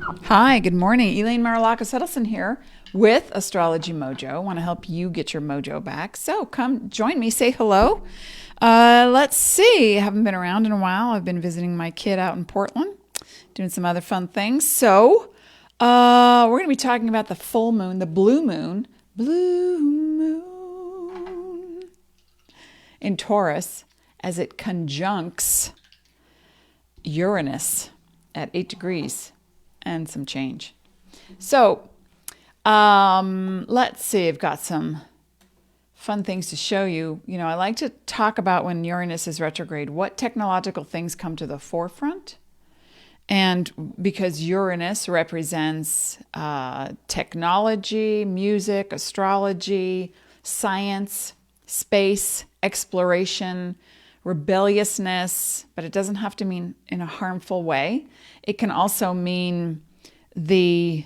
Hi, good morning. Elaine Marilakis Huddleston here with Astrology Mojo. Want to help you get your mojo back. So come join me, say hello. Let's see. I haven't been around in a while. I've been visiting my kid out in Portland, doing some other fun things. So we're going to be talking about the full moon, the blue moon in Taurus as it conjuncts Uranus at 8 degrees and some change. So let's see. I've got some fun things to show you. You know, I like to talk about when Uranus is retrograde, what technological things come to the forefront. And because Uranus represents technology, music, astrology, science, space, exploration, rebelliousness, but it doesn't have to mean in a harmful way. It can also mean the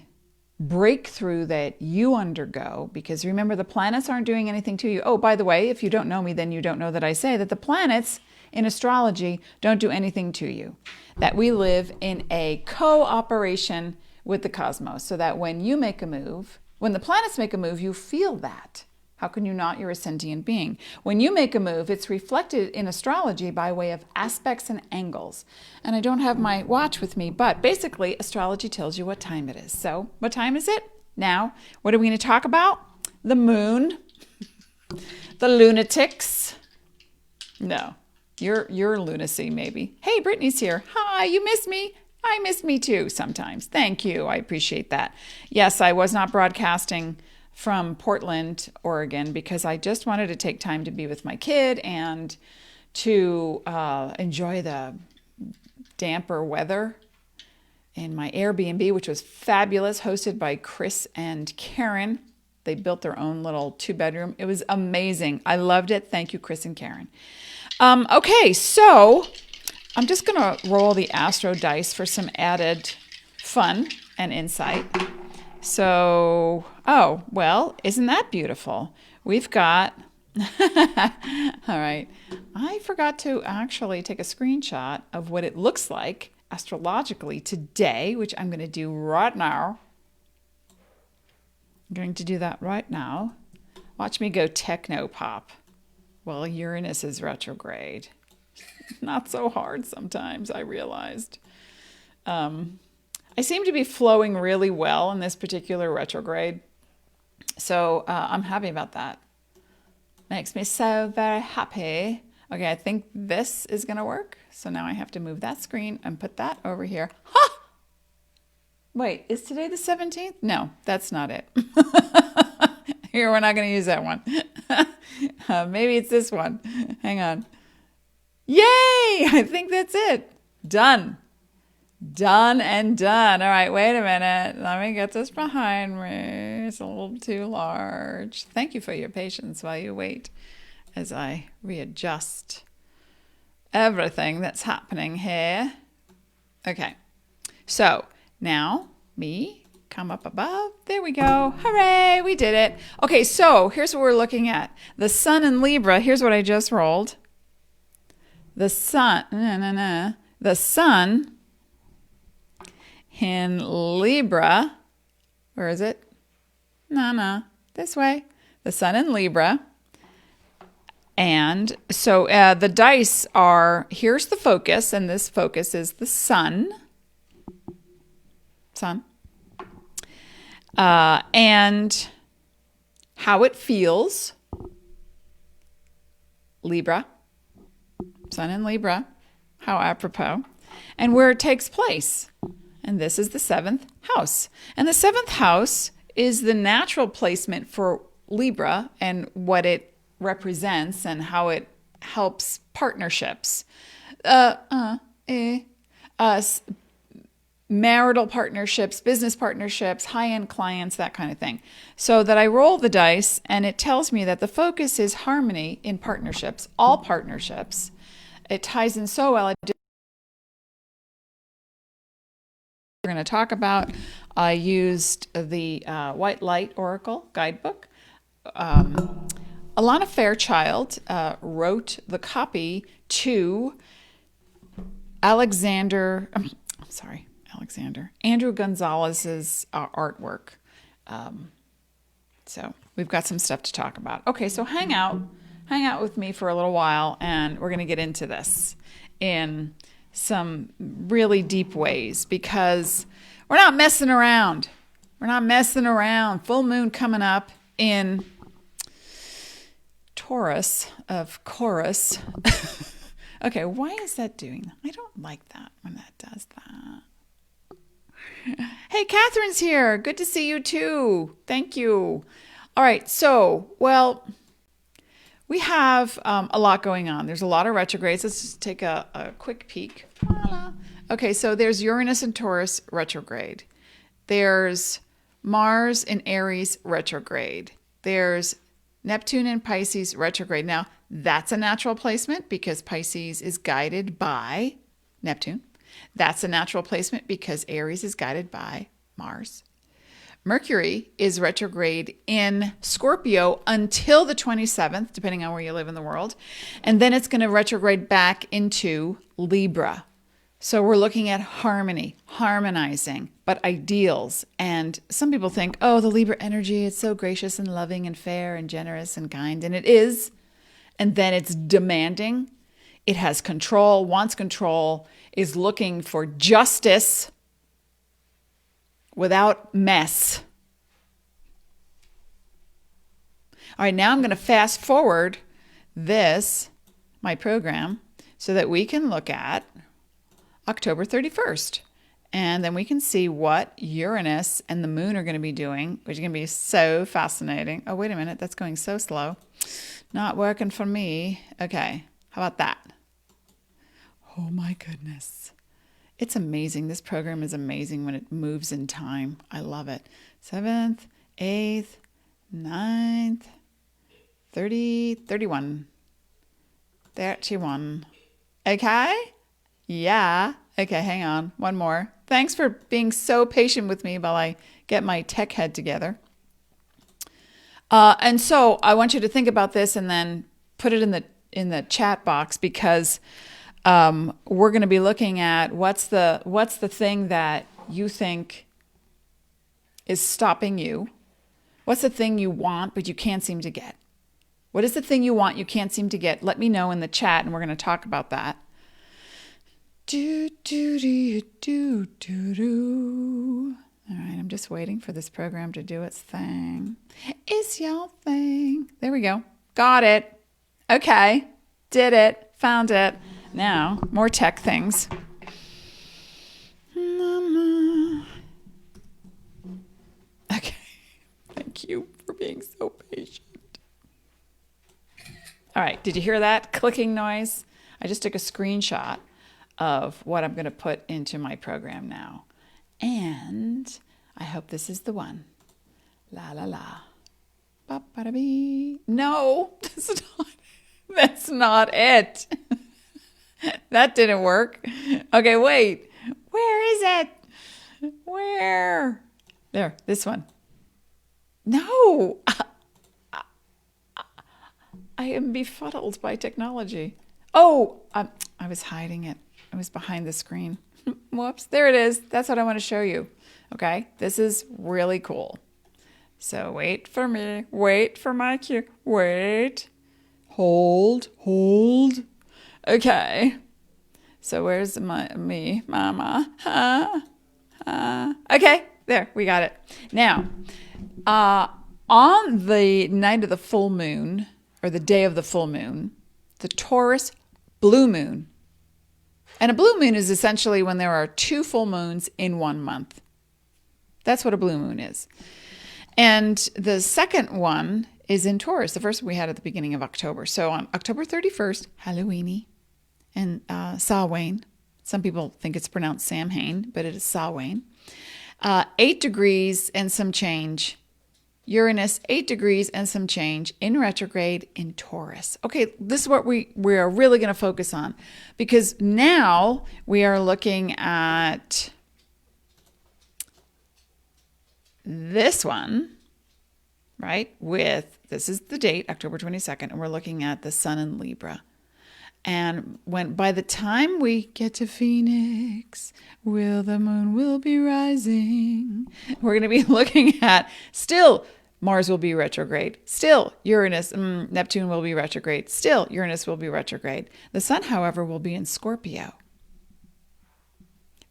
breakthrough that you undergo, because remember, the planets aren't doing anything to you. Oh, by the way, if you don't know me, then you don't know that I say that the planets in astrology don't do anything to you, that we live in a cooperation with the cosmos, so that when you make a move, when the planets make a move, you feel that. How can you not? You're a sentient being. When you make a move, it's reflected in astrology by way of aspects and angles. And I don't have my watch with me, but basically astrology tells you what time it is. So what time is it? Now, what are we going to talk about? The moon, the lunatics. No, your lunacy maybe. Hey, Brittany's here. Hi, you miss me? I miss me too sometimes. Thank you. I appreciate that. Yes, I was not broadcasting from Portland, Oregon, because I just wanted to take time to be with my kid and to enjoy the damper weather in my Airbnb, which was fabulous, hosted by Chris and Karen. They built their own little 2-bedroom. It was amazing. I loved it. Thank you, Chris and Karen. Okay, so I'm just going to roll the Astro dice for some added fun and insight. So, oh, well, isn't that beautiful? We've got, all right, I forgot to actually take a screenshot of what it looks like astrologically today, which I'm going to do right now. I'm going to do that right now. Watch me go techno pop. Well, Uranus is retrograde. Not so hard sometimes, I realized. I seem to be flowing really well in this particular retrograde. So I'm happy about that. Makes me so very happy. Okay, I think this is going to work. So now I have to move that screen and put that over here. Ha! Wait, is today the 17th? No, that's not it. Here, we're not going to use that one. Maybe it's this one. Hang on. Yay! I think that's it. Done. Done and done. All right, wait a minute. Let me get this behind me. It's a little too large. Thank you for your patience while you wait as I readjust everything that's happening here. Okay, so now me come up above. There we go. Hooray, we did it. Okay, so here's what we're looking at. The sun in Libra. Here's what I just rolled. The sun, the sun in Libra, where is it? No, this way. The sun in Libra. And so the dice are, here's the focus, and this focus is the sun. And how it feels. Libra. Sun in Libra. How apropos. And where it takes place. And this is the 7th house. And the 7th house is the natural placement for Libra and what it represents and how it helps partnerships. Marital partnerships, business partnerships, high-end clients, that kind of thing. So that I roll the dice and it tells me that the focus is harmony in partnerships, all partnerships. It ties in so well. We're going to talk about. I used the White Light Oracle guidebook. Alana Fairchild wrote the copy to Alexander Alexander. Andrew Gonzalez's artwork. So we've got some stuff to talk about. Okay, so hang out with me for a little while, and we're going to get into this in some really deep ways, because we're not messing around. We're not messing around. Full moon coming up in Taurus, of course. Okay, why is that doing that? I don't like that when that does that. Hey, Catherine's here. Good to see you too. Thank you. All right, so, well, we have a lot going on. There's a lot of retrogrades. Let's just take a quick peek. Okay, so there's Uranus in Taurus retrograde. There's Mars in Aries retrograde. There's Neptune in Pisces retrograde. Now, that's a natural placement because Pisces is guided by Neptune. That's a natural placement because Aries is guided by Mars. Mercury is retrograde in Scorpio until the 27th, depending on where you live in the world. And then it's going to retrograde back into Libra. So we're looking at harmony, harmonizing, but ideals. And some people think, oh, the Libra energy, it's so gracious and loving and fair and generous and kind. And it is. And then it's demanding. It has control, wants control, is looking for justice without mess. All right, now I'm going to fast forward my program, so that we can look at October 31st. And then we can see what Uranus and the moon are going to be doing, which is going to be so fascinating. Oh, wait a minute. That's going so slow. Not working for me. Okay. How about that? Oh, my goodness. It's amazing. This program is amazing when it moves in time. I love it. 7th, 8th, 9th, 30, 31, 31. Okay? Yeah. Okay, hang on. One more. Thanks for being so patient with me while I get my tech head together. And so I want you to think about this and then put it in the chat box, because we're going to be looking at what's the thing that you think is stopping you. What's the thing you want but you can't seem to get? What is the thing you want you can't seem to get? Let me know in the chat, and we're going to talk about that. Do, do, do, do, do, do. All right, I'm just waiting for this program to do its thing. It's your thing. There we go. Got it. Okay. Did it. Found it. Now, more tech things. Okay. Thank you for being so patient. All right. Did you hear that clicking noise? I just took a screenshot of what I'm going to put into my program now. And I hope this is the one. La la la. Ba-ba-da-bee. No, that's not it. That didn't work. Okay, wait. Where is it? Where? There, this one. No. I am befuddled by technology. Oh, I was hiding it. I was behind the screen. Whoops, there it is. That's what I want to show you. Okay, this is really cool. So wait for me. Wait for my cue. Wait. Hold. Okay. So where's me, mama? Okay, there, we got it. Now, on the night of the full moon, or the day of the full moon, the Taurus blue moon. And a blue moon is essentially when there are 2 full moons in 1 month. That's what a blue moon is. And the second one is in Taurus. The first one we had at the beginning of October. So on October 31st, Halloweeny and Samhain. Some people think it's pronounced Samhain, but it is Samhain. 8 degrees and some change. Uranus, 8 degrees and some change in retrograde in Taurus. Okay, this is what we are really going to focus on, because now we are looking at this one, right? This is the date, October 22nd, and we're looking at the sun in Libra. And by the time we get to Phoenix, the moon will be rising. We're going to be looking at still Mars will be retrograde. Still Uranus, Neptune will be retrograde. Still Uranus will be retrograde. The sun, however, will be in Scorpio.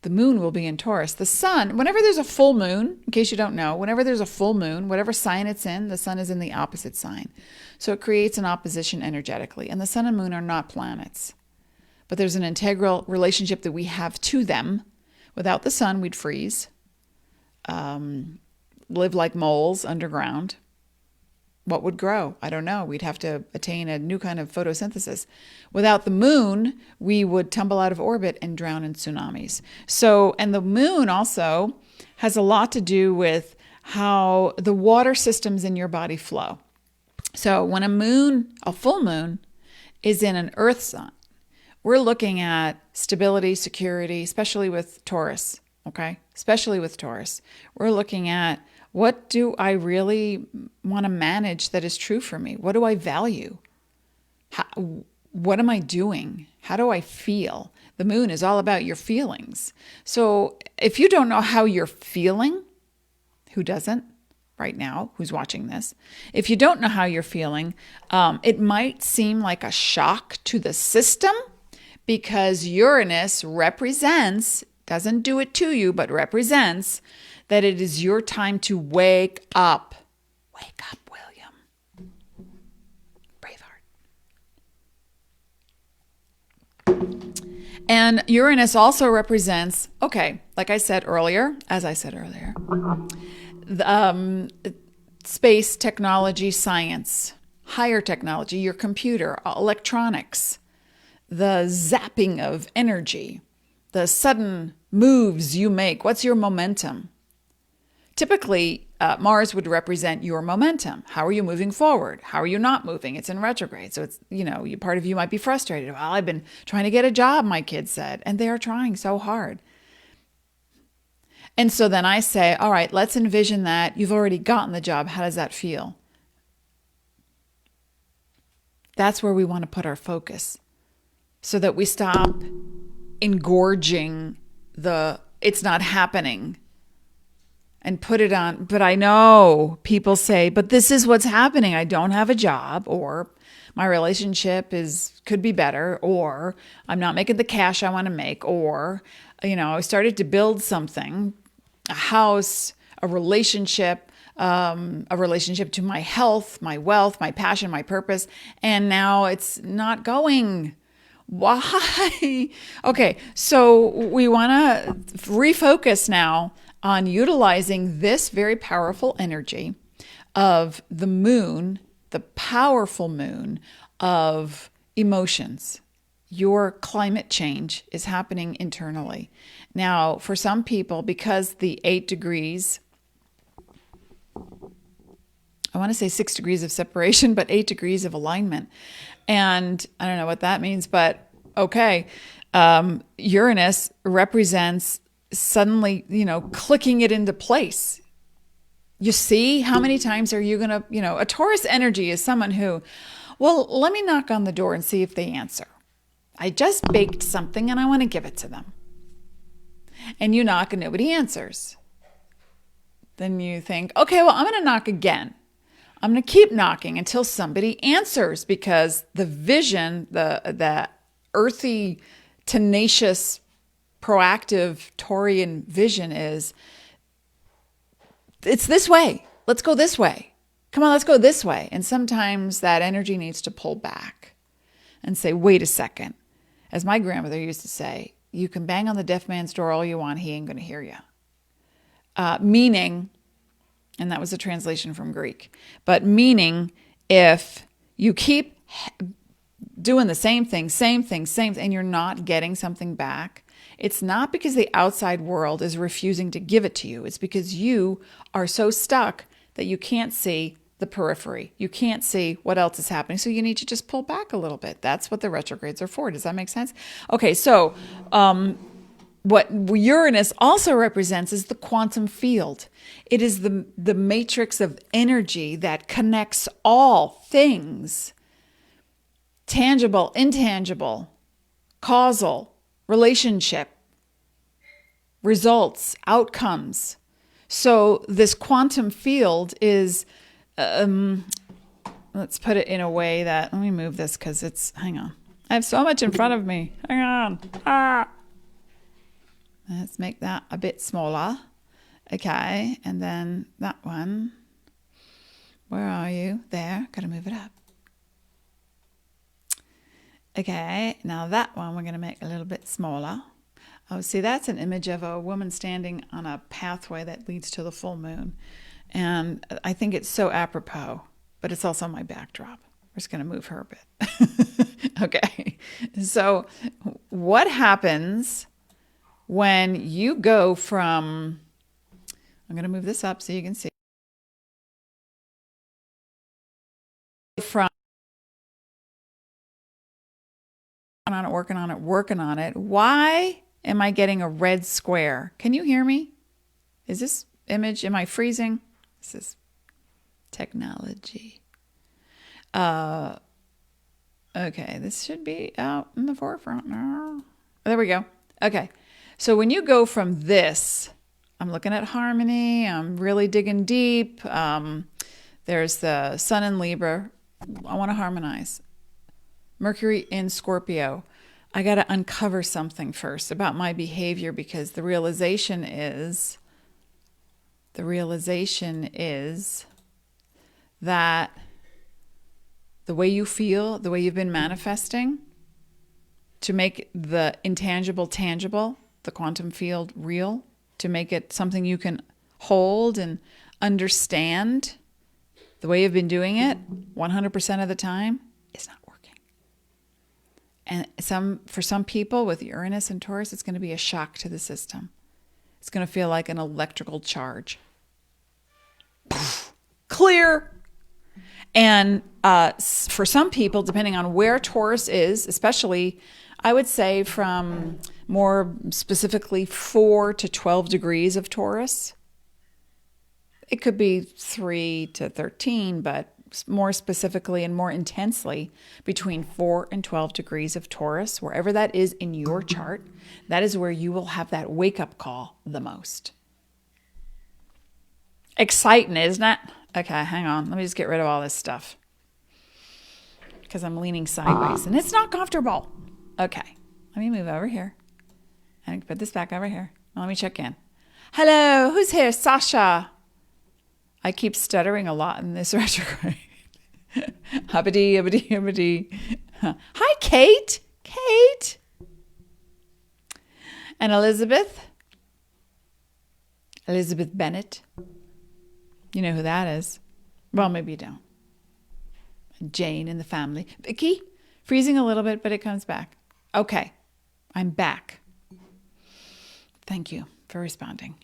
The moon will be in Taurus. The sun, whenever there's a full moon, in case you don't know, whenever there's a full moon, whatever sign it's in, the sun is in the opposite sign. So it creates an opposition energetically. And the sun and moon are not planets. But there's an integral relationship that we have to them. Without the sun, we'd freeze, live like moles underground. What would grow? I don't know. We'd have to attain a new kind of photosynthesis. Without the moon, we would tumble out of orbit and drown in tsunamis. So, and the moon also has a lot to do with how the water systems in your body flow. So when a full moon is in an earth sign, we're looking at stability, security, especially with Taurus, okay? Especially with Taurus. We're looking at, what do I really want to manage that is true for me? What do I value? What am I doing? How do I feel? The moon is all about your feelings. So if you don't know how you're feeling, who doesn't right now, who's watching this? If you don't know how you're feeling, it might seem like a shock to the system because Uranus represents, doesn't do it to you, but represents that it is your time to wake up. Wake up, William. Braveheart. And Uranus also represents, okay, like I said earlier, space, technology, science, higher technology, your computer, electronics, the zapping of energy, the sudden moves you make. What's your momentum? Typically, Mars would represent your momentum. How are you moving forward? How are you not moving? It's in retrograde. So it's, part of you might be frustrated. Well, I've been trying to get a job, my kids said, and they are trying so hard. And so then I say, all right, let's envision that you've already gotten the job. How does that feel? That's where we want to put our focus so that we stop engorging it's not happening and put it on. But I know people say, but this is what's happening. I don't have a job, or my relationship could be better, or I'm not making the cash I want to make, or, I started to build something, a house, a relationship to my health, my wealth, my passion, my purpose, and now it's not going. Why? Okay, so we want to refocus now on utilizing this very powerful energy of the moon, the powerful moon of emotions. Your climate change is happening internally. Now, for some people, because the 8 degrees, I want to say 6 degrees of separation, but 8 degrees of alignment. And I don't know what that means, but okay. Uranus represents suddenly, clicking it into place. You see, how many times are you going to, a Taurus energy is someone who, well, let me knock on the door and see if they answer. I just baked something and I want to give it to them. And you knock and nobody answers. Then you think, okay, well, I'm going to knock again. I'm going to keep knocking until somebody answers, because the vision, the earthy, tenacious, proactive Taurian vision is, it's this way. Let's go this way. Come on, let's go this way. And sometimes that energy needs to pull back and say, wait a second. As my grandmother used to say, you can bang on the deaf man's door all you want, he ain't going to hear you. Meaning, and that was a translation from Greek, but meaning if you keep doing the same thing, and you're not getting something back, it's not because the outside world is refusing to give it to you. It's because you are so stuck that you can't see the periphery. You can't see what else is happening. So you need to just pull back a little bit. That's what the retrogrades are for. Does that make sense? Okay, so what Uranus also represents is the quantum field. It is the matrix of energy that connects all things tangible, intangible, causal, relationship, results, outcomes. So this quantum field is, let's put it in a way that, let me move this because it's, hang on. I have so much in front of me. Hang on. Let's make that a bit smaller. Okay. And then that one. Where are you? There. Got to move it up. Okay. Now that one we're going to make a little bit smaller. Oh, see, that's an image of a woman standing on a pathway that leads to the full moon. And I think it's so apropos, but it's also my backdrop. We're just going to move her a bit. Okay. So what happens when you go from, I'm going to move this up so you can see, from working on it. Why am I getting a red square? Can you hear me? Is this image, am I freezing? This is technology. Okay, this should be out in the forefront now. There we go. Okay, so when you go from this, I'm looking at harmony, I'm really digging deep. There's the sun in Libra. I want to harmonize. Mercury in Scorpio. I got to uncover something first about my behavior, because the realization is that the way you feel, the way you've been manifesting to make the intangible tangible, the quantum field real, to make it something you can hold and understand, the way you've been doing it 100% of the time is not working. And for some people with Uranus and Taurus, it's going to be a shock to the system. It's going to feel like an electrical charge. Poof, clear. And for some people, depending on where Taurus is, especially, I would say from more specifically 4 to 12 degrees of Taurus. It could be 3 to 13, but more specifically and more intensely between 4 and 12 degrees of Taurus, wherever that is in your chart, that is where you will have that wake-up call the most. Exciting, isn't it? Okay, hang on. Let me just get rid of all this stuff because I'm leaning sideways and it's not comfortable. Okay, let me move over here and put this back over here. Let me check in. Hello, who's here? Sasha. I keep stuttering a lot in this retrograde. Hubbity, hubbity, hubbity. Hi, Kate. Kate. And Elizabeth. Elizabeth Bennett. You know who that is. Well, maybe you don't. Jane in the family. Vicky, freezing a little bit, but it comes back. Okay, I'm back. Thank you for responding.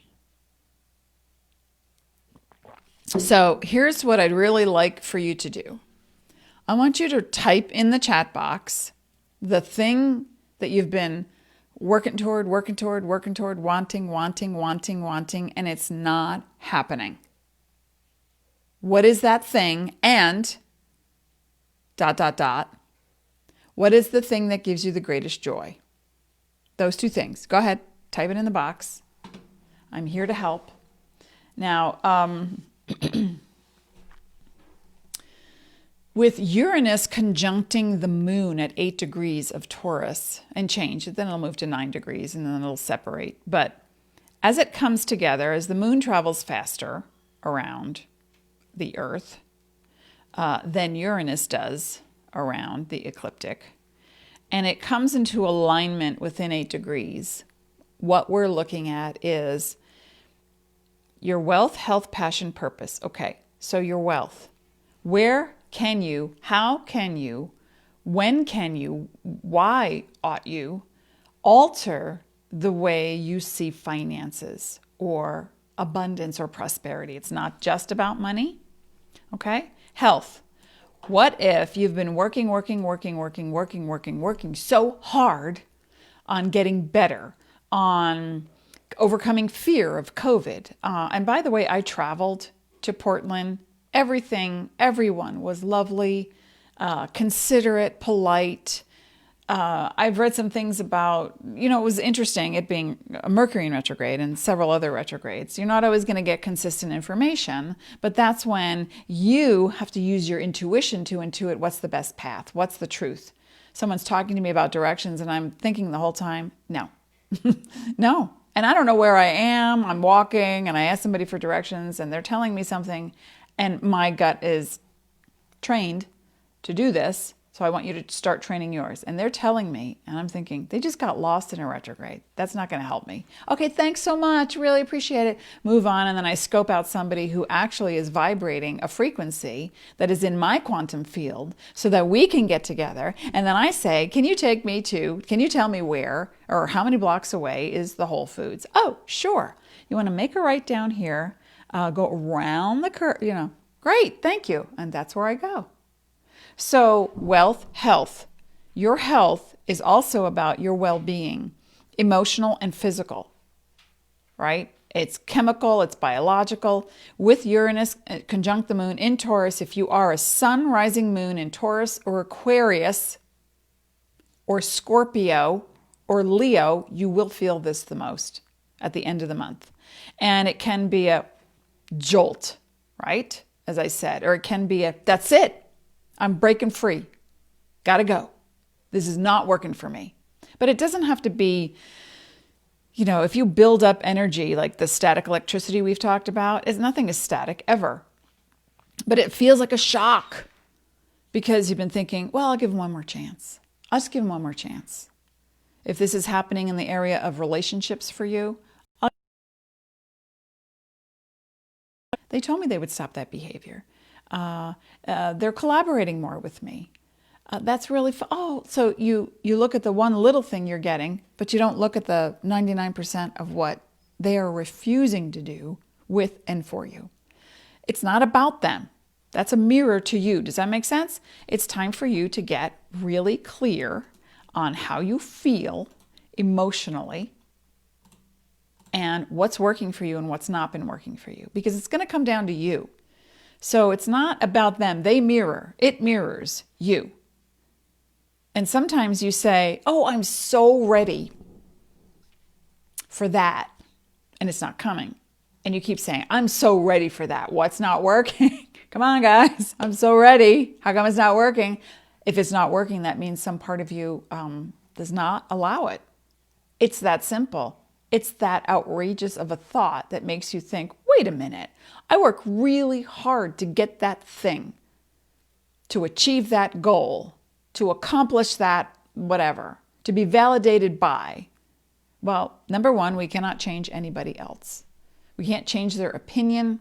So here's what I'd really like for you to do. I want you to type in the chat box the thing that you've been working toward, wanting, and it's not happening. What is that thing? And ... What is the thing that gives you the greatest joy? Those two things. Go ahead, type it in the box. I'm here to help. Now, with Uranus conjuncting the moon at 8 degrees of Taurus and change, then it'll move to 9 degrees and then it'll separate. But as it comes together, as the moon travels faster around the Earth than Uranus does around the ecliptic, and it comes into alignment within 8 degrees, what we're looking at is your wealth, health, passion, purpose. Okay, so your wealth. Where can you, how can you, when can you, why ought you alter the way you see finances or abundance or prosperity? It's not just about money. Okay? Health. What if you've been working so hard on getting better, on overcoming fear of COVID? And by the way, I traveled to Portland. Everyone was lovely. considerate, polite. I've read some things about, it was interesting, it being a Mercury in retrograde and several other retrogrades. You're not always going to get consistent information, but that's when you have to use your intuition to intuit what's the best path, what's the truth. Someone's talking to me about directions and I'm thinking the whole time, no, no. And I don't know where I am. I'm walking and I ask somebody for directions and they're telling me something and my gut is trained to do this. So I want you to start training yours. And they're telling me, and I'm thinking, they just got lost in a retrograde. That's not going to help me. Okay, thanks so much. Really appreciate it. Move on. And then I scope out somebody who actually is vibrating a frequency that is in my quantum field so that we can get together. And then I say, can you tell me where or how many blocks away is the Whole Foods? Oh, sure. You want to make a right down here, go around the curve, great, thank you. And that's where I go. So wealth, health. Your health is also about your well-being, emotional and physical, right? It's chemical, it's biological. With Uranus conjunct the moon in Taurus, if you are a sun rising moon in Taurus or Aquarius or Scorpio or Leo, you will feel this the most at the end of the month. And it can be a jolt, right? As I said, or it can be that's it. I'm breaking free. Gotta go. This is not working for me. But it doesn't have to be, if you build up energy like the static electricity we've talked about, nothing is static ever. But it feels like a shock because you've been thinking, well, I'll give him one more chance. I'll just give him one more chance. If this is happening in the area of relationships for you, they told me they would stop that behavior. They're collaborating more with me. That's really so you look at the one little thing you're getting, but you don't look at the 99% of what they are refusing to do with and for you. It's not about them. That's a mirror to you. Does that make sense? It's time for you to get really clear on how you feel emotionally and what's working for you and what's not been working for you, because it's going to come down to you. So it's not about them. It mirrors you. And sometimes you say, oh, I'm so ready for that. And it's not coming. And you keep saying, I'm so ready for that. What's not working? Come on, guys. I'm so ready. How come it's not working? If it's not working, that means some part of you does not allow it. It's that simple. It's that outrageous of a thought that makes you think, wait a minute. I work really hard to get that thing, to achieve that goal, to accomplish that whatever, to be validated by. Well, number one, we cannot change anybody else. We can't change their opinion.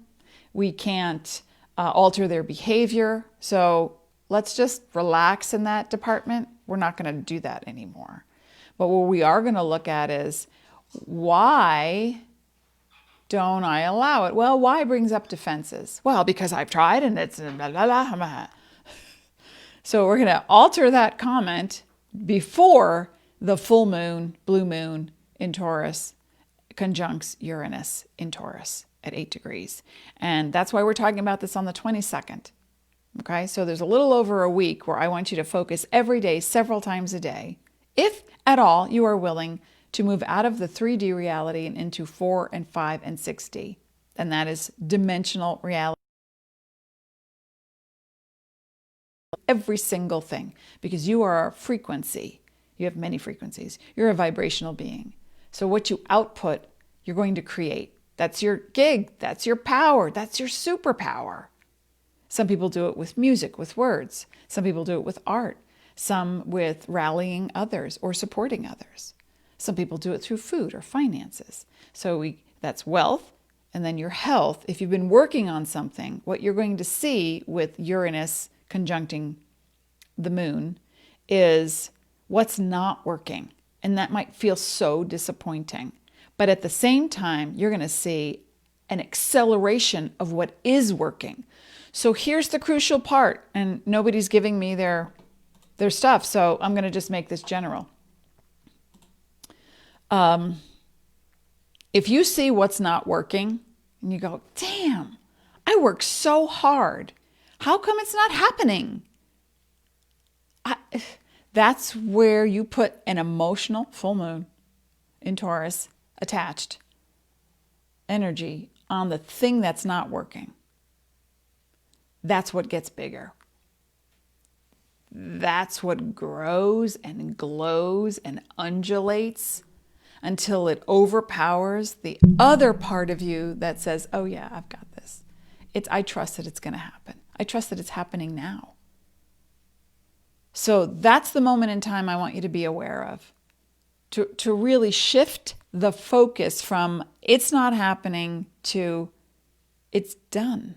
We can't alter their behavior. So let's just relax in that department. We're not going to do that anymore. But what we are going to look at is, why don't I allow it? Well, why brings up defenses? Well, because I've tried and it's blah, blah, blah. So we're going to alter that comment before the full moon, blue moon in Taurus conjuncts Uranus in Taurus at 8 degrees. And that's why we're talking about this on the 22nd. Okay, so there's a little over a week where I want you to focus every day, several times a day, if at all you are willing to move out of the 3D reality and into 4 and 5 and 6D. And that is dimensional reality. Every single thing, because you are a frequency. You have many frequencies. You're a vibrational being. So what you output, you're going to create. That's your gig. That's your power. That's your superpower. Some people do it with music, with words. Some people do it with art. Some with rallying others or supporting others. Some people do it through food or finances. So that's wealth. And then your health. If you've been working on something, what you're going to see with Uranus conjuncting the moon is what's not working. And that might feel so disappointing. But at the same time, you're going to see an acceleration of what is working. So here's the crucial part. And nobody's giving me their stuff. So I'm going to just make this general. If you see what's not working and you go, damn, I work so hard. How come it's not happening? that's where you put an emotional full moon in Taurus attached energy on the thing that's not working. That's what gets bigger. That's what grows and glows and undulates until it overpowers the other part of you that says, oh yeah, I've got this. I trust that it's going to happen. I trust that it's happening now. So that's the moment in time I want you to be aware of. To really shift the focus from it's not happening to it's done.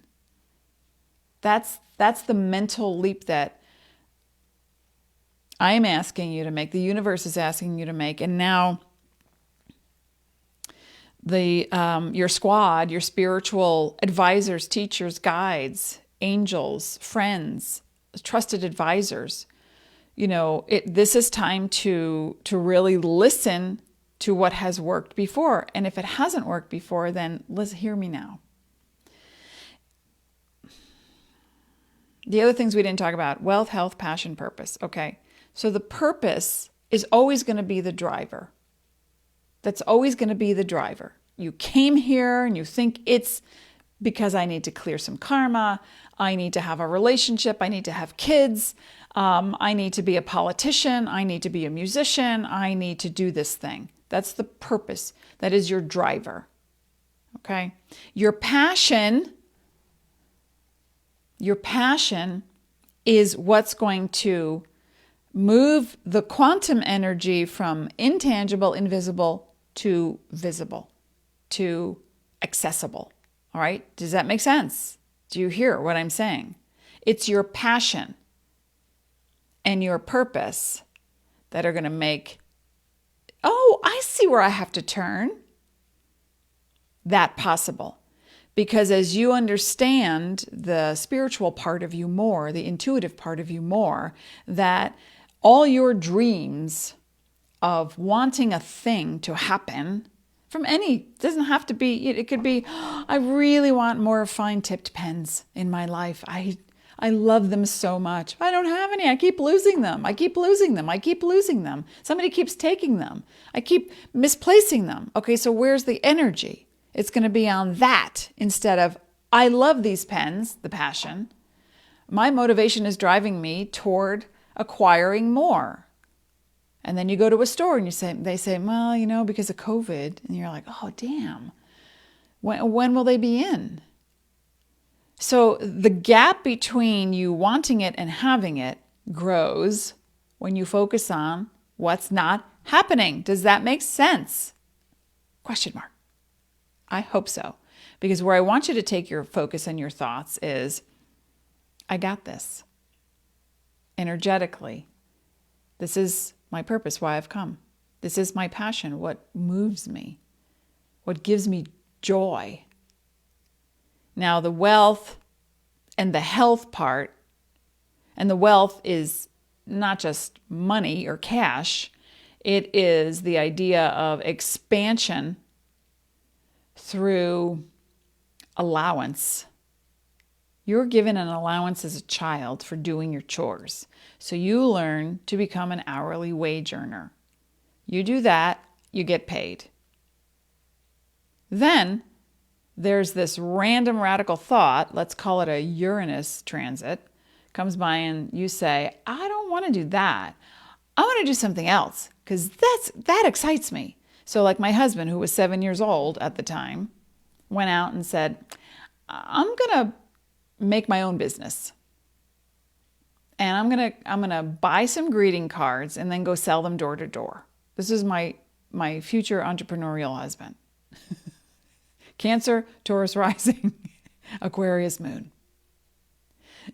That's the mental leap that I'm asking you to make. The universe is asking you to make. And now your squad, your spiritual advisors, teachers, guides, angels, friends, trusted advisors, this is time to really listen to what has worked before. And if it hasn't worked before, then hear me now. The other things we didn't talk about: wealth, health, passion, purpose. Okay. So the purpose is always going to be the driver. That's always going to be the driver. You came here and you think it's because I need to clear some karma. I need to have a relationship. I need to have kids. I need to be a politician. I need to be a musician. I need to do this thing. That's the purpose. That is your driver. Okay? Your passion is what's going to move the quantum energy from intangible, invisible to visible, to accessible. All right? Does that make sense? Do you hear what I'm saying? It's your passion and your purpose that are going to make, oh, I see where I have to turn, that possible. Because as you understand the spiritual part of you more, the intuitive part of you more, that all your dreams of wanting a thing to happen from doesn't have to be, it could be, I really want more fine-tipped pens in my life. I love them so much. I don't have any. I keep losing them. Somebody keeps taking them. I keep misplacing them. Okay, so where's the energy? It's going to be on that instead of, I love these pens, the passion. My motivation is driving me toward acquiring more. And then you go to a store and they say, well, because of COVID. And you're like, oh, damn. When will they be in? So the gap between you wanting it and having it grows when you focus on what's not happening. Does that make sense? Question mark. I hope so. Because where I want you to take your focus and your thoughts is, I got this. Energetically. This is my purpose, why I've come. This is my passion, what moves me, what gives me joy. Now, the wealth and the health part, and the wealth is not just money or cash, it is the idea of expansion through allowance. You're given an allowance as a child for doing your chores. So you learn to become an hourly wage earner. You do that, you get paid. Then there's this random radical thought, let's call it a Uranus transit, comes by and you say, I don't want to do that. I want to do something else because that excites me. So like my husband, who was 7 years old at the time, went out and said, I'm going to make my own business. And I'm gonna buy some greeting cards and then go sell them door to door. This is my future entrepreneurial husband. Cancer, Taurus rising, Aquarius moon.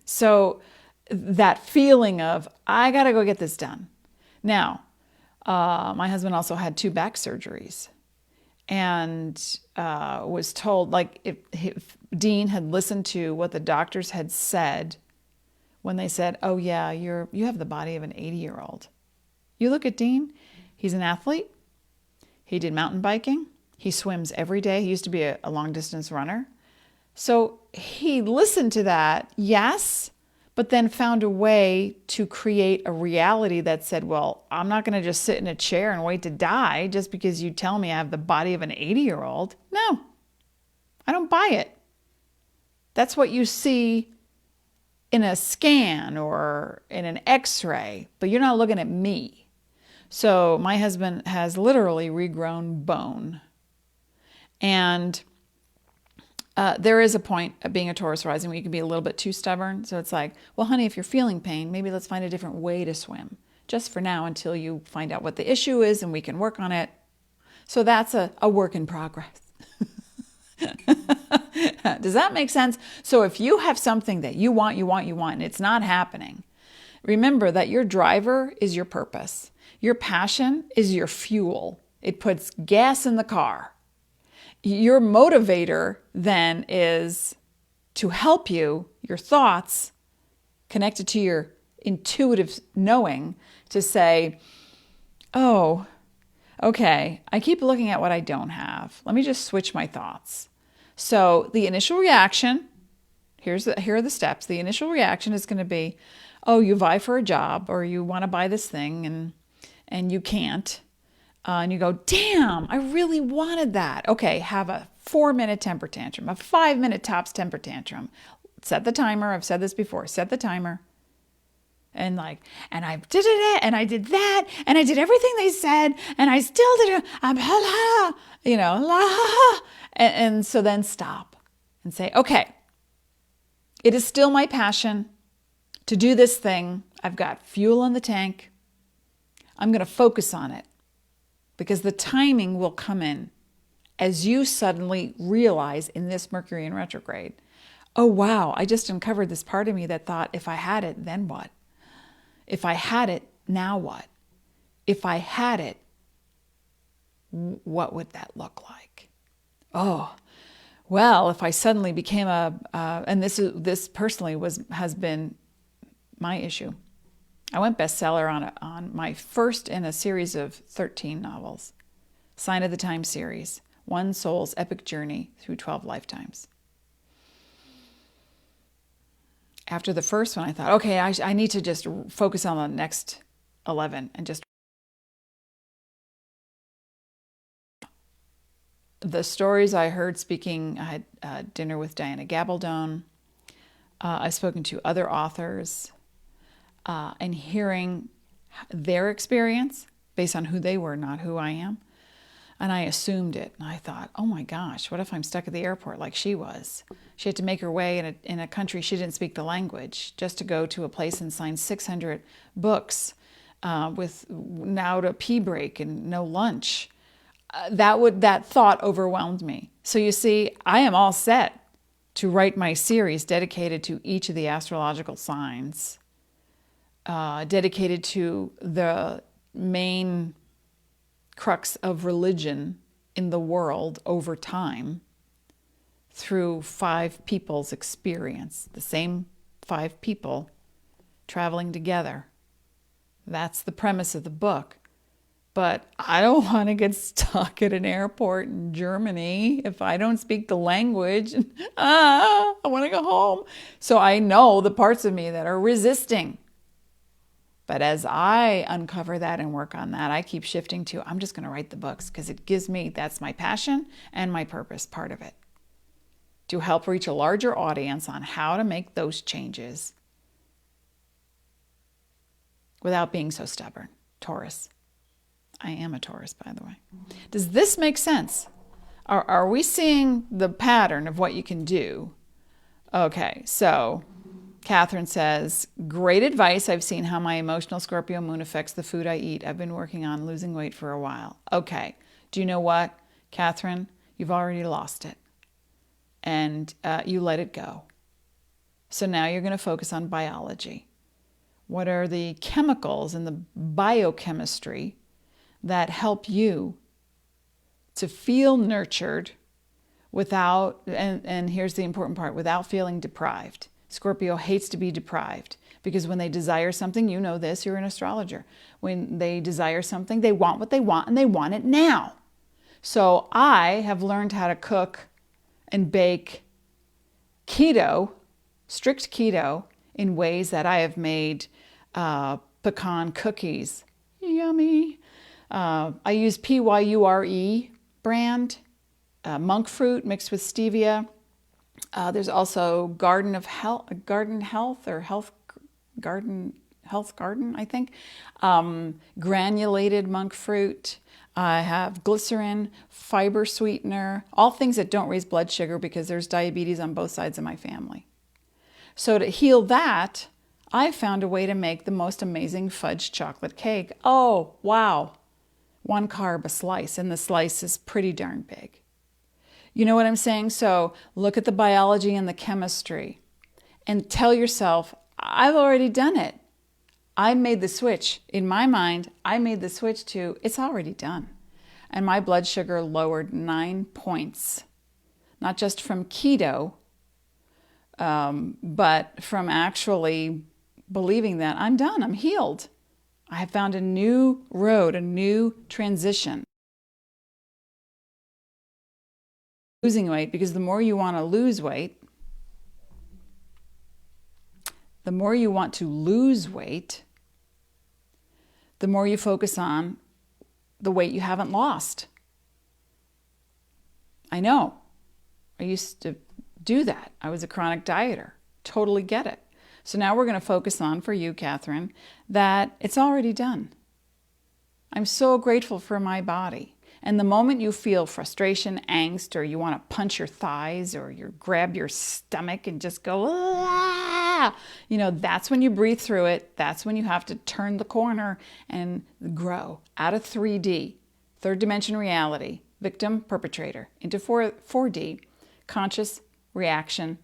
So that feeling of, I got to go get this done. Now, my husband also had 2 back surgeries and was told, like, if Dean had listened to what the doctors had said when they said, oh yeah, you have the body of an 80-year-old. You look at Dean, he's an athlete. He did mountain biking. He swims every day. He used to be a long-distance runner. So he listened to that, yes, but then found a way to create a reality that said, well, I'm not going to just sit in a chair and wait to die just because you tell me I have the body of an 80-year-old. No, I don't buy it. That's what you see in a scan or in an x-ray, but you're not looking at me. So my husband has literally regrown bone. And there is a point of being a Taurus rising where you can be a little bit too stubborn. So it's like, well, honey, if you're feeling pain, maybe let's find a different way to swim. Just for now until you find out what the issue is and we can work on it. So that's a work in progress. Does that make sense? So if you have something that you want, and it's not happening, remember that your driver is your purpose. Your passion is your fuel. It puts gas in the car. Your motivator then is to help you, your thoughts, connected to your intuitive knowing, to say, oh, okay, I keep looking at what I don't have. Let me just switch my thoughts. So the initial reaction, here are the steps. The initial reaction is going to be, oh, you vie for a job or you want to buy this thing and you can't. And you go, damn, I really wanted that. Okay, have a 4-minute temper tantrum, a 5-minute tops temper tantrum. Set the timer. I've said this before. Set the timer. And I did it, and I did that, and I did everything they said, and I still did it. I'm and so then stop and say, okay, it is still my passion to do this thing. I've got fuel in the tank. I'm going to focus on it because the timing will come in as you suddenly realize in this Mercury in retrograde, oh, wow, I just uncovered this part of me that thought if I had it, then what? If I had it, now what? If I had it, what would that look like? Oh, well, if I suddenly became and this personally has been my issue. I went bestseller on my first in a series of 13 novels, Sign of the Time series, One Soul's Epic Journey Through 12 Lifetimes. After the first one, I thought, okay, I need to just focus on the next 11 and just. The stories I heard speaking, I had dinner with Diana Gabaldon. I've spoken to other authors and hearing their experience based on who they were, not who I am. And I assumed it. And I thought, oh my gosh, what if I'm stuck at the airport like she was? She had to make her way in a country she didn't speak the language just to go to a place and sign 600 books with now to pee break and no lunch. That thought overwhelmed me. So you see, I am all set to write my series dedicated to each of the astrological signs, dedicated to the main crux of religion in the world over time through 5 people's experience, the same 5 people traveling together. That's the premise of the book. But I don't want to get stuck at an airport in Germany if I don't speak the language. I want to go home. So I know the parts of me that are resisting. But as I uncover that and work on that, I keep shifting to, I'm just going to write the books because it gives me, that's my passion and my purpose, part of it, to help reach a larger audience on how to make those changes without being so stubborn. Taurus. I am a Taurus, by the way. Does this make sense? Are we seeing the pattern of what you can do? Okay, so Catherine says, great advice. I've seen how my emotional Scorpio moon affects the food I eat. I've been working on losing weight for a while. Okay. Do you know what, Catherine? You've already lost it. And you let it go. So now you're going to focus on biology. What are the chemicals and the biochemistry that help you to feel nurtured without, and here's the important part, without feeling deprived. Scorpio hates to be deprived because when they desire something, you know this, you're an astrologer. When they desire something, they want what they want and they want it now. So I have learned how to cook and bake keto, strict keto, in ways that I have made pecan cookies. Yummy. I use PYURE brand, monk fruit mixed with stevia. There's also Garden Health, I think. Granulated monk fruit. I have glycerin, fiber sweetener, all things that don't raise blood sugar because there's diabetes on both sides of my family. So to heal that, I found a way to make the most amazing fudge chocolate cake. Oh, wow. 1 carb a slice, and the slice is pretty darn big. You know what I'm saying? So look at the biology and the chemistry and tell yourself, I've already done it. I made the switch. In my mind, I made the switch to it's already done. And my blood sugar lowered 9 points, not just from keto, but from actually believing that I'm done, I'm healed. I have found a new road, a new transition. Losing weight, because the more you want to lose weight, the more you focus on the weight you haven't lost. I know. I used to do that. I was a chronic dieter. Totally get it. So now we're going to focus on, for you, Catherine, that it's already done. I'm so grateful for my body. And the moment you feel frustration, angst, or you want to punch your thighs or you grab your stomach and just go, ah, that's when you breathe through it. That's when you have to turn the corner and grow out of 3D, third dimension reality, victim, perpetrator, into 4D, conscious reaction,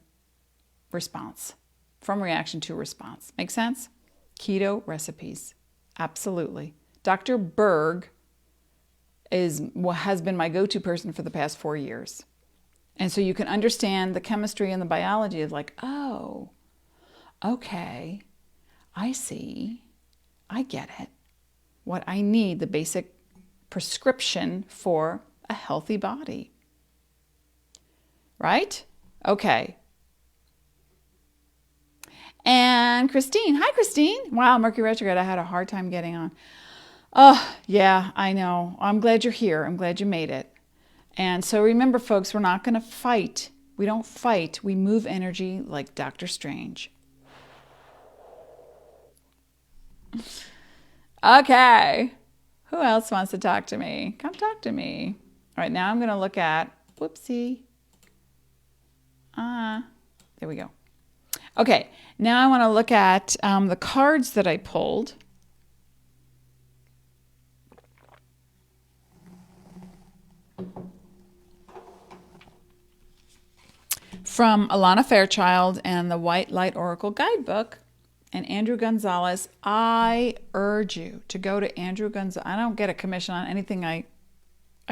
response, from reaction to response. Make sense? Keto recipes. Absolutely. Dr. Berg has been my go-to person for the past 4 years. And so you can understand the chemistry and the biology of like, oh, okay, I see, I get it. What I need, the basic prescription for a healthy body. Right? Okay. And Christine. Hi, Christine. Wow, Mercury retrograde. I had a hard time getting on. Oh, yeah, I know. I'm glad you're here. I'm glad you made it. And so remember, folks, we're not going to fight. We don't fight. We move energy like Doctor Strange. Okay. Who else wants to talk to me? Come talk to me. All right, now I'm going to look at, whoopsie. There we go. Okay, now I want to look at the cards that I pulled. From Alana Fairchild and the White Light Oracle Guidebook and Andrew Gonzalez. I urge you to go to Andrew Gonzalez. I don't get a commission on anything I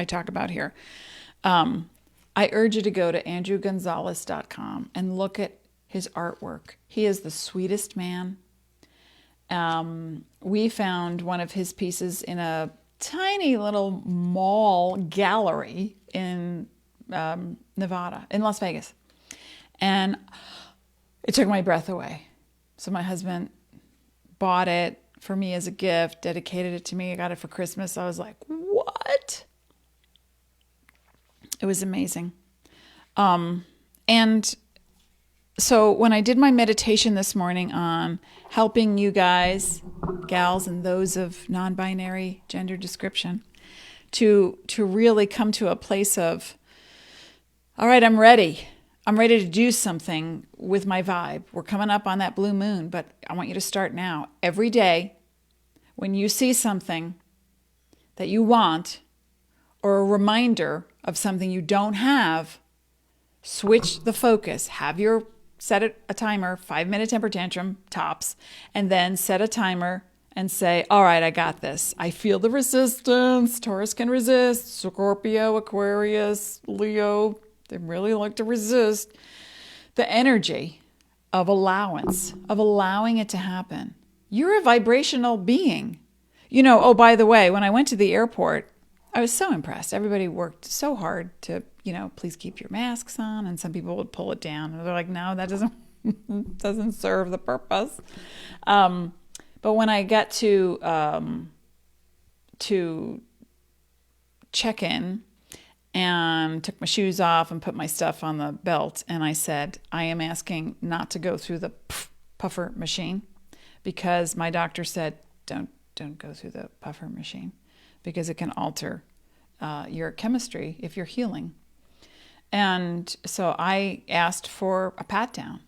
talk about here. I urge you to go to andrewgonzalez.com and look at his artwork. He is the sweetest man. We found one of his pieces in a tiny little mall gallery in Nevada, in Las Vegas. And it took my breath away. So my husband bought it for me as a gift, dedicated it to me. I got it for Christmas. I was like, what? It was amazing. And so when I did my meditation this morning on helping you guys, gals, and those of non-binary gender description, to really come to a place of, all right, I'm ready. I'm ready to do something with my vibe. We're coming up on that blue moon, but I want you to start now. Every day, when you see something that you want, or a reminder of something you don't have, switch the focus. Set a timer, 5-minute temper tantrum, tops, and then set a timer and say, all right, I got this. I feel the resistance. Taurus can resist. Scorpio, Aquarius, Leo, they really like to resist. The energy of allowance, of allowing it to happen. You're a vibrational being. Oh, by the way, when I went to the airport, I was so impressed. Everybody worked so hard to, please keep your masks on. And some people would pull it down. And they're like, no, that doesn't Doesn't serve the purpose. But when I got to check in and took my shoes off and put my stuff on the belt, and I said, I am asking not to go through the puffer machine, because my doctor said, don't go through the puffer machine because it can alter your chemistry if you're healing. And so I asked for a pat down.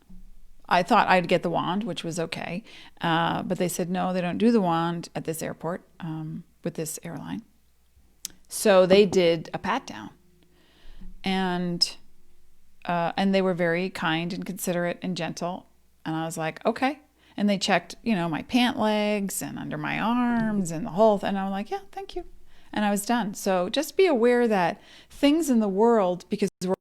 I thought I'd get the wand, which was okay. But they said, no, they don't do the wand at this airport with this airline. So they did a pat down. And they were very kind and considerate and gentle. And I was like, okay. And they checked, my pant legs and under my arms and the whole thing. And I was like, yeah, thank you. And I was done. So just be aware that things in the world, because we're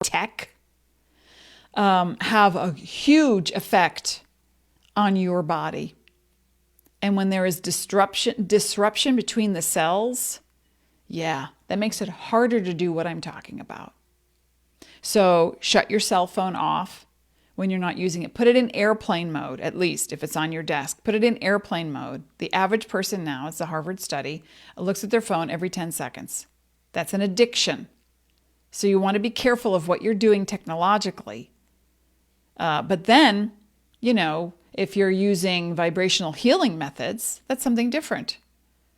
tech, have a huge effect on your body. And when there is disruption between the cells, that makes it harder to do what I'm talking about. So shut your cell phone off when you're not using it. Put it in airplane mode, at least if it's on your desk. Put it in airplane mode. The average person now, it's a Harvard study, looks at their phone every 10 seconds. That's an addiction. So you want to be careful of what you're doing technologically. But then, if you're using vibrational healing methods, that's something different.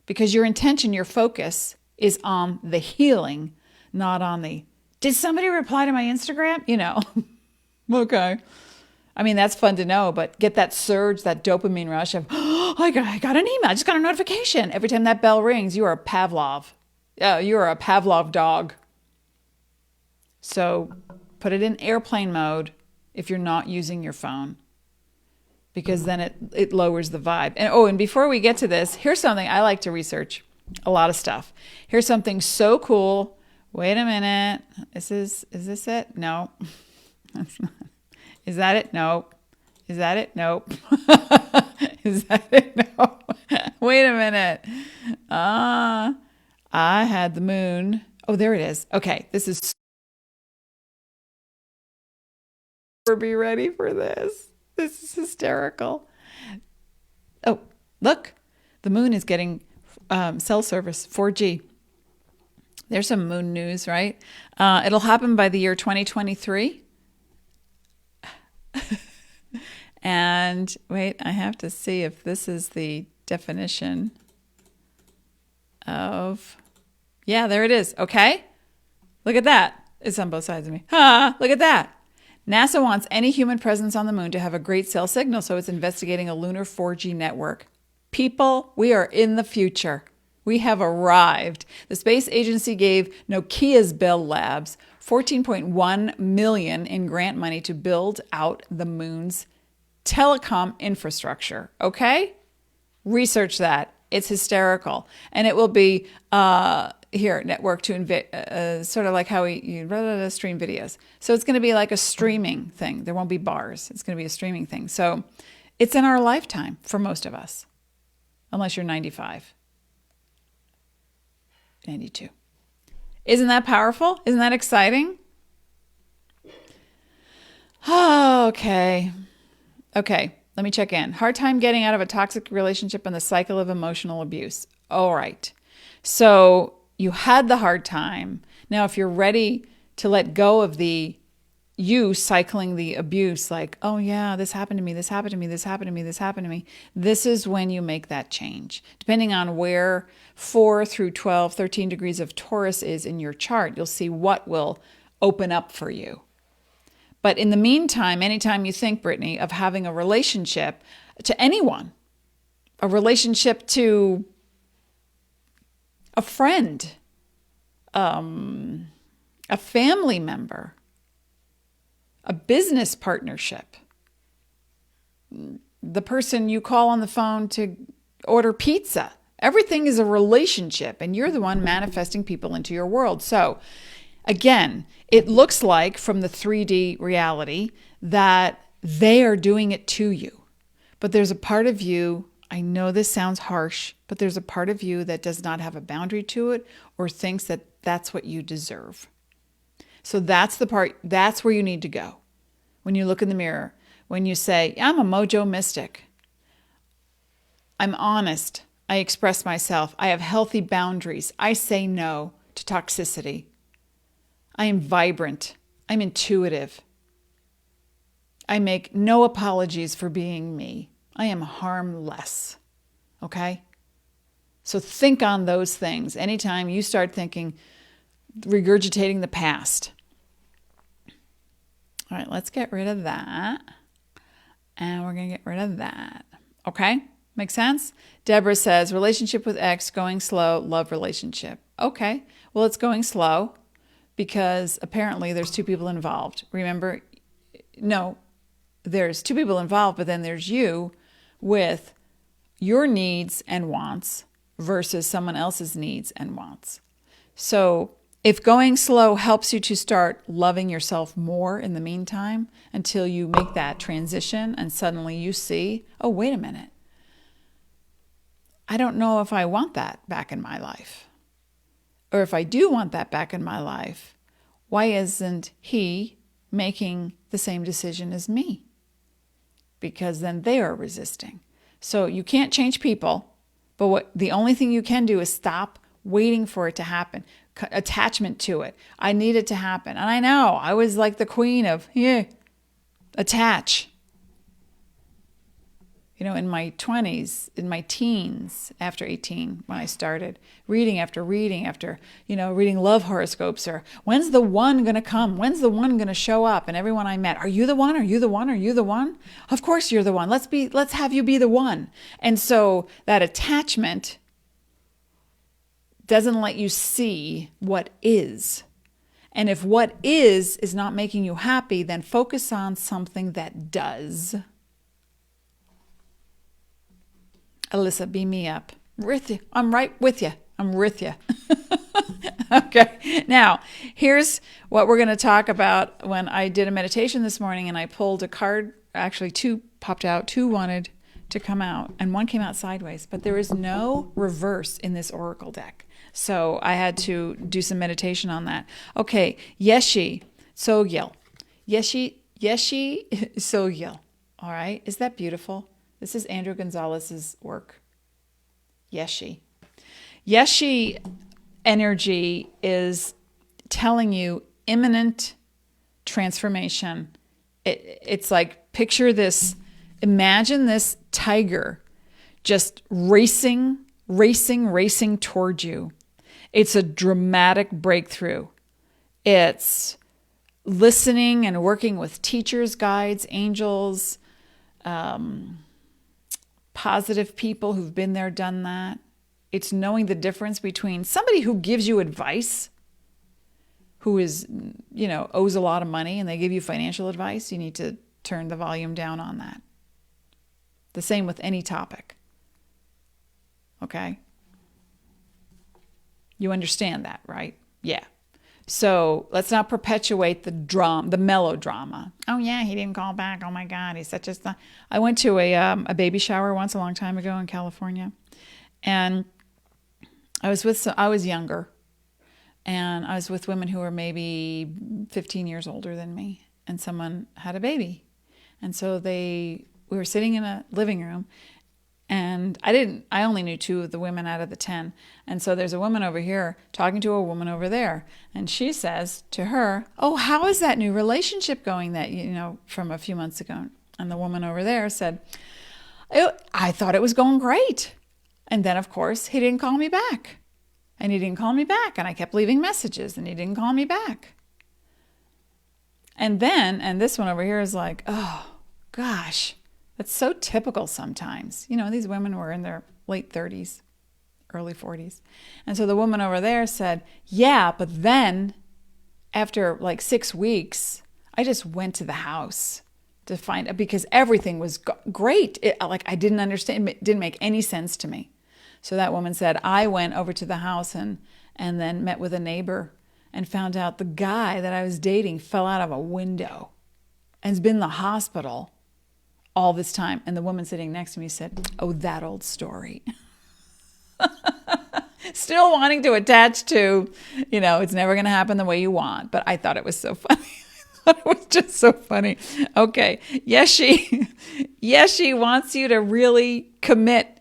Because your intention, your focus is on the healing, not on the, did somebody reply to my Instagram? Okay. I mean, that's fun to know, but get that surge, that dopamine rush of, oh, I got an email, I just got a notification. Every time that bell rings, you are a Pavlov. You're a Pavlov dog. So put it in airplane mode if you're not using your phone, because then it lowers the vibe. And before we get to this, here's something I like to research. A lot of stuff. Here's something so cool. Wait a minute. Is this it? No. That's not. Is that it? Nope. Is that it? Nope. Is that it? No. Wait a minute. I had the moon. Oh, there it is. Okay. This is. Be ready for this. This is hysterical. Oh, look. The moon is getting cell service, 4G. There's some moon news, right? It'll happen by the year 2023. And wait, I have to see if this is the definition of, there it is. Okay. Look at that. It's on both sides of me. Look at that. NASA wants any human presence on the moon to have a great cell signal, so it's investigating a lunar 4G network. People, we are in the future. We have arrived. The space agency gave Nokia's Bell Labs $14.1 million in grant money to build out the moon's telecom infrastructure. Okay? Research that. It's hysterical. And it will be network to sort of like how you stream videos. So it's going to be like a streaming thing. There won't be bars. It's going to be a streaming thing. So it's in our lifetime for most of us, unless you're 95. 92. Isn't that powerful? Isn't that exciting? Okay. Let me check in. Hard time getting out of a toxic relationship and the cycle of emotional abuse. All right. So you had the hard time. Now, if you're ready to let go of you cycling the abuse, like, oh yeah, this happened to me, this happened to me, this happened to me, this happened to me. This is when you make that change. Depending on where 4 through 12, 13 degrees of Taurus is in your chart, you'll see what will open up for you. But in the meantime, anytime you think, Brittany, of having a relationship to anyone, a relationship to a friend, a family member, a business partnership, the person you call on the phone to order pizza. Everything is a relationship, and you're the one manifesting people into your world. So again, it looks like from the 3D reality that they are doing it to you. But there's a part of you, I know this sounds harsh, but there's a part of you that does not have a boundary to it or thinks that that's what you deserve. So that's the part, that's where you need to go. When you look in the mirror, when you say, I'm a mojo mystic, I'm honest, I express myself, I have healthy boundaries, I say no to toxicity, I am vibrant, I'm intuitive, I make no apologies for being me, I am harmless. Okay? So think on those things anytime you start thinking, regurgitating the past. All right, let's get rid of that. And we're going to get rid of that. Okay? Make sense? Deborah says, relationship with ex, going slow, love relationship. Okay, well, it's going slow because apparently there's two people involved. Remember, no, there's two people involved, but then there's you with your needs and wants versus someone else's needs and wants. So if going slow helps you to start loving yourself more in the meantime until you make that transition and suddenly you see, oh, wait a minute. I don't know if I want that back in my life. Or if I do want that back in my life, why isn't he making the same decision as me? Because then they are resisting. So you can't change people, but the only thing you can do is stop waiting for it to happen. Attachment to it. I need it to happen. And I know, I was like the queen of, attach. You know, in my 20s, in my teens, after 18, when I started, reading after, reading love horoscopes, or when's the one going to come? When's the one going to show up? And everyone I met, are you the one? Are you the one? Are you the one? Of course you're the one. Let's have you be the one. And so that attachment doesn't let you see what is. And if what is not making you happy, then focus on something that does. Alyssa, beam me up. I'm right with you. I'm with you. Okay. Now, here's what we're going to talk about. When I did a meditation this morning and I pulled a card, actually two popped out, two wanted to come out, and one came out sideways. But there is no reverse in this oracle deck. So I had to do some meditation on that. Okay. Yeshi Sogyal. Yeshi Sogyal. All right. Is that beautiful? This is Andrew Gonzalez's work. Yeshi. Yeshi energy is telling you imminent transformation. It's like, picture this, imagine this tiger just racing toward you. It's a dramatic breakthrough. It's listening and working with teachers, guides, angels, positive people who've been there, done that. It's knowing the difference between somebody who gives you advice, who is, owes a lot of money and they give you financial advice. You need to turn the volume down on that. The same with any topic. Okay? You understand that, right? Yeah. So let's not perpetuate the melodrama. Oh yeah, he didn't call back. Oh my God, he's such a... I went to a baby shower once a long time ago in California, and I was younger, and I was with women who were maybe 15 years older than me, and someone had a baby, and so we were sitting in a living room. And I only knew 2 of the women out of the 10. And so there's a woman over here talking to a woman over there. And she says to her, oh, how is that new relationship going that, from a few months ago? And the woman over there said, I thought it was going great. And then, of course, he didn't call me back. And he didn't call me back. And I kept leaving messages and he didn't call me back. And this one over here is like, oh, gosh. It's so typical sometimes. These women were in their late 30s, early 40s. And so the woman over there said, yeah, but then after like 6 weeks, I just went to the house to find, because everything was great. I didn't understand. It didn't make any sense to me. So that woman said, I went over to the house and then met with a neighbor and found out the guy that I was dating fell out of a window and has been in the hospital all this time. And the woman sitting next to me said, oh, that old story. Still wanting to attach to, it's never going to happen the way you want. But I thought it was so funny. I thought it was just so funny. Okay. Yes, she wants you to really commit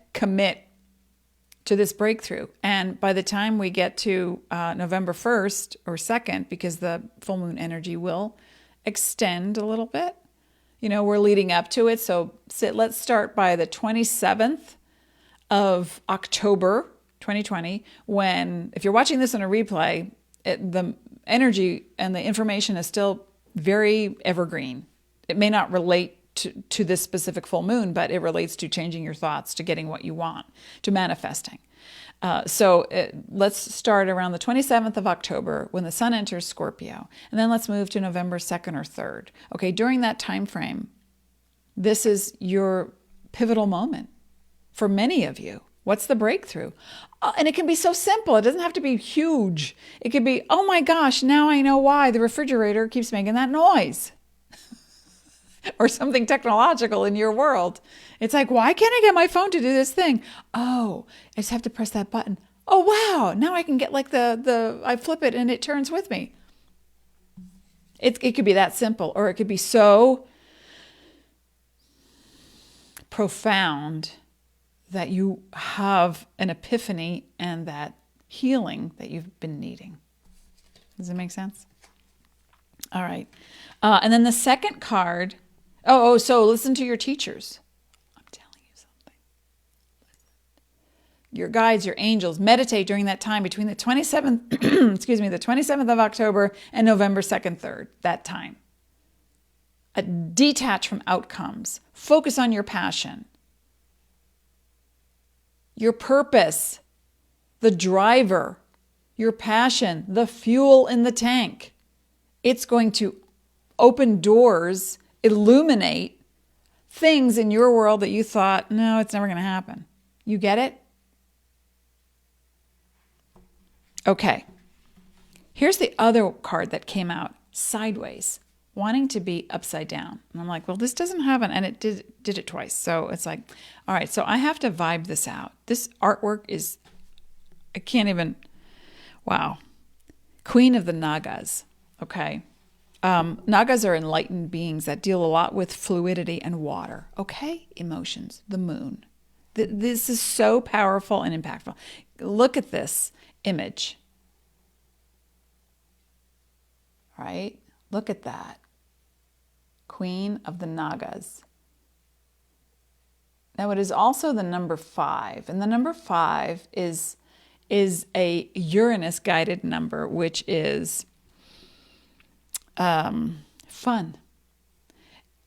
to this breakthrough. And by the time we get to November 1st or 2nd, because the full moon energy will extend a little bit, we're leading up to it. So let's start by the 27th of October, 2020, when, if you're watching this on a replay, the energy and the information is still very evergreen. It may not relate to this specific full moon, but it relates to changing your thoughts, to getting what you want, to manifesting. So let's start around the 27th of October when the sun enters Scorpio. And then let's move to November 2nd or 3rd. Okay, during that time frame, this is your pivotal moment for many of you. What's the breakthrough? And it can be so simple. It doesn't have to be huge. It could be, oh my gosh, now I know why the refrigerator keeps making that noise. Or something technological in your world. It's like, why can't I get my phone to do this thing? Oh, I just have to press that button. Oh, wow. Now I can get like I flip it and it turns with me. It could be that simple, or it could be so profound that you have an epiphany and that healing that you've been needing. Does it make sense? All right. And then the second card. So listen to your teachers. I'm telling you something. Your guides, your angels, meditate during that time between the 27th, the 27th of October and November 2nd, 3rd, that time. Detach from outcomes. Focus on your passion, your purpose, the driver, your passion, the fuel in the tank. It's going to open doors, illuminate things in your world that you thought, no, it's never going to happen. You get it? Okay. Here's the other card that came out sideways, wanting to be upside down. And I'm like, well, this doesn't happen. And it did it twice. So it's like, all right, so I have to vibe this out. This artwork is, I can't even, wow. Queen of the Nagas, okay? Nagas are enlightened beings that deal a lot with fluidity and water. Okay? Emotions, the moon. This is so powerful and impactful. Look at this image. Right? Look at that. Queen of the Nagas. Now it is also the number 5. And the number 5 is a Uranus guided number, which is fun.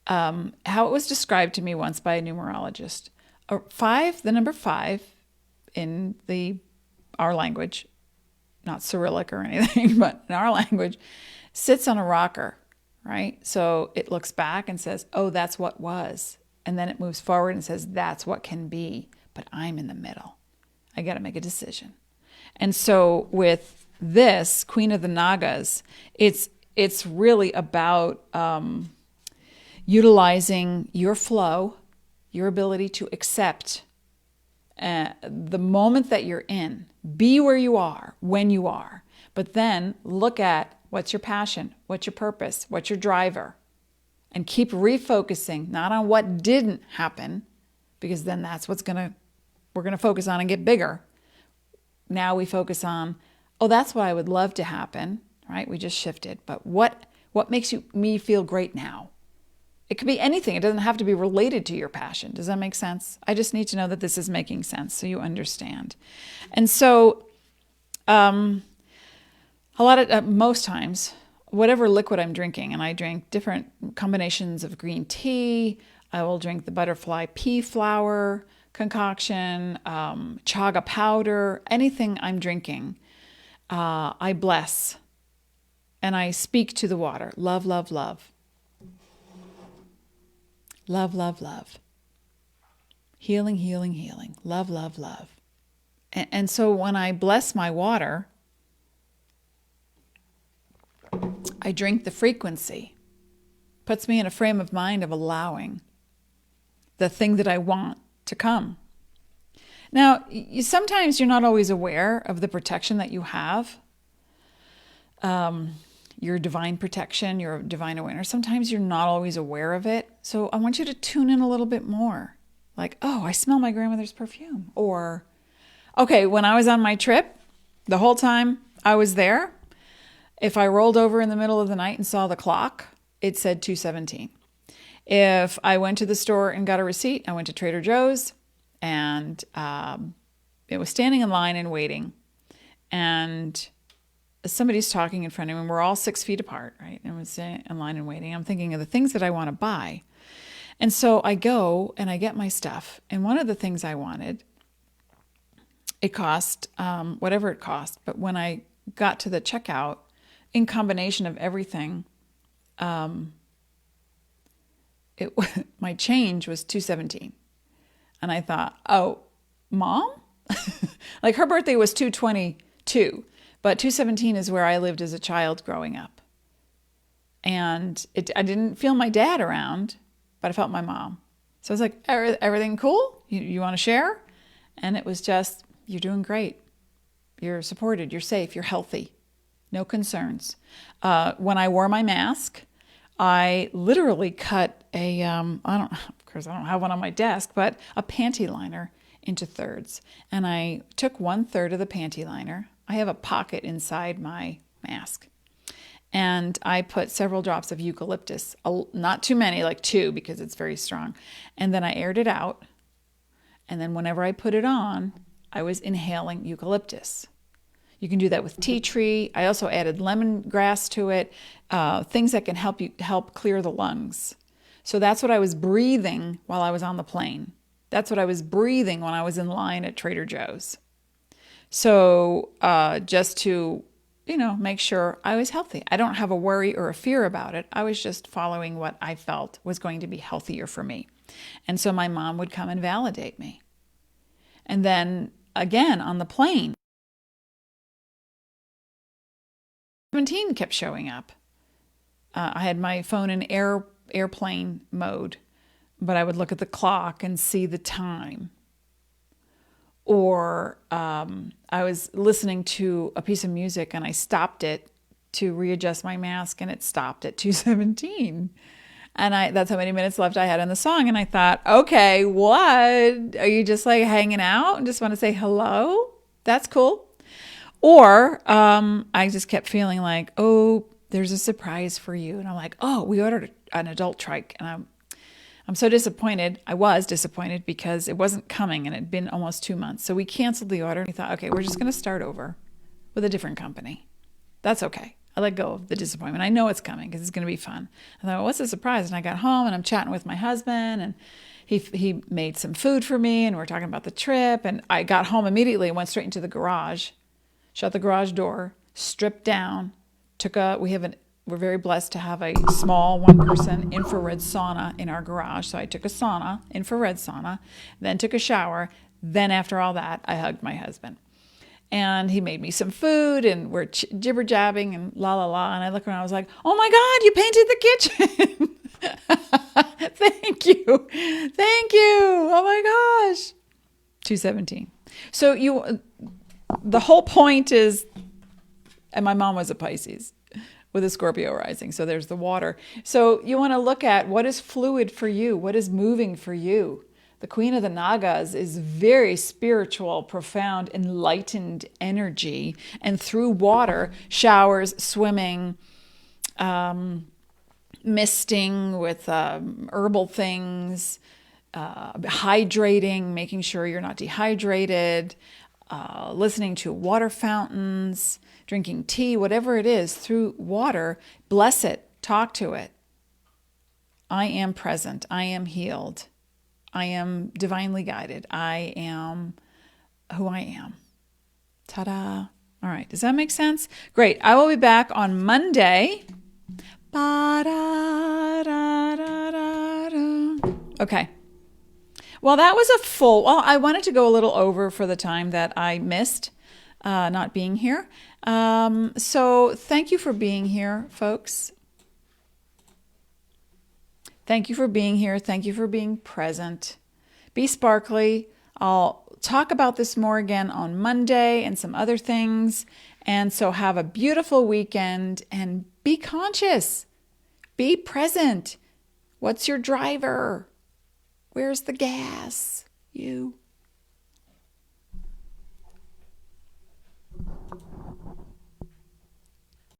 How it was described to me once by a numerologist. The number 5 in our language, not Cyrillic or anything, but in our language, sits on a rocker, right? So it looks back and says, oh, that's what was. And then it moves forward and says, that's what can be, but I'm in the middle. I got to make a decision. And so with this, Queen of the Nagas, it's really about utilizing your flow, your ability to accept the moment that you're in. Be where you are, when you are. But then look at what's your passion, what's your purpose, what's your driver. And keep refocusing, not on what didn't happen, because then that's we're going to focus on and get bigger. Now we focus on, oh, that's what I would love to happen, right? We just shifted. But what makes me feel great now? It could be anything. It doesn't have to be related to your passion. Does that make sense? I just need to know that this is making sense so you understand. And so most times, whatever liquid I'm drinking, and I drink different combinations of green tea, I will drink the butterfly pea flower concoction, chaga powder, anything I'm drinking, I bless and I speak to the water. Love, love, love. Love, love, love. Healing, healing, healing. Love, love, love. And so when I bless my water, I drink the frequency. Puts me in a frame of mind of allowing the thing that I want to come. Now, sometimes you're not always aware of the protection that you have, your divine protection, your divine awareness. Sometimes you're not always aware of it. So I want you to tune in a little bit more. Like, oh, I smell my grandmother's perfume. Or, okay, when I was on my trip, the whole time I was there, if I rolled over in the middle of the night and saw the clock, it said 2:17. If I went to the store and got a receipt, I went to Trader Joe's, and it was standing in line and waiting. And somebody's talking in front of me, and we're all 6 feet apart, right? And I was in line and waiting. I'm thinking of the things that I want to buy. And so I go and I get my stuff. And one of the things I wanted, it cost whatever it cost. But when I got to the checkout, in combination of everything, my change was 2:17. And I thought, oh, Mom? Like her birthday was 2/22, but 2/17 is where I lived as a child growing up. And I didn't feel my dad around, but I felt my mom. So I was like, everything cool? You want to share? And it was just, you're doing great. You're supported. You're safe. You're healthy. No concerns. When I wore my mask, I literally cut of course I don't have one on my desk, but a panty liner into thirds. And I took 1/3 of the panty liner. I have a pocket inside my mask. And I put several drops of eucalyptus, not too many, like 2, because it's very strong. And then I aired it out. And then whenever I put it on, I was inhaling eucalyptus. You can do that with tea tree. I also added lemongrass to it, things that can help clear the lungs. So that's what I was breathing while I was on the plane. That's what I was breathing when I was in line at Trader Joe's. So just to, make sure I was healthy. I don't have a worry or a fear about it. I was just following what I felt was going to be healthier for me. And so my mom would come and validate me. And then again on the plane, 17 kept showing up. I had my phone in airplane mode, but I would look at the clock and see the time. Or I was listening to a piece of music and I stopped it to readjust my mask and it stopped at 2:17. And that's how many minutes left I had in the song. And I thought, okay, what? Are you just like hanging out and just want to say hello? That's cool. Or I just kept feeling like, oh, there's a surprise for you. And I'm like, oh, we ordered an adult trike. And I'm so disappointed. I was disappointed because it wasn't coming and it had been almost 2 months. So we canceled the order. And we thought, okay, we're just going to start over with a different company. That's okay. I let go of the disappointment. I know it's coming because it's going to be fun. I thought, well, what's the surprise? And I got home and I'm chatting with my husband and he made some food for me and we're talking about the trip. And I got home immediately and went straight into the garage, shut the garage door, stripped down, we're very blessed to have a small 1-person infrared sauna in our garage. So I took a sauna, infrared sauna, then took a shower. Then after all that, I hugged my husband. And he made me some food and we're jibber-jabbing and la la la. And I looked around, I was like, oh my God, you painted the kitchen. Thank you. Thank you. Oh my gosh. 2:17. So the whole point is, and my mom was a Pisces with a Scorpio rising. So there's the water. So you want to look at what is fluid for you? What is moving for you? The Queen of the Nagas is very spiritual, profound, enlightened energy. And through water, showers, swimming, misting with herbal things, hydrating, making sure you're not dehydrated, listening to water fountains, drinking tea, whatever it is, through water, bless it, talk to it. I am present. I am healed. I am divinely guided. I am who I am. Ta-da. All right. Does that make sense? Great. I will be back on Monday. Okay. Well, that was I wanted to go a little over for the time that I missed not being here. So thank you for being here, folks. Thank you for being here. Thank you for being present. Be sparkly. I'll talk about this more again on Monday and some other things. And so have a beautiful weekend and be conscious. Be present. What's your driver? Where's the gas? You.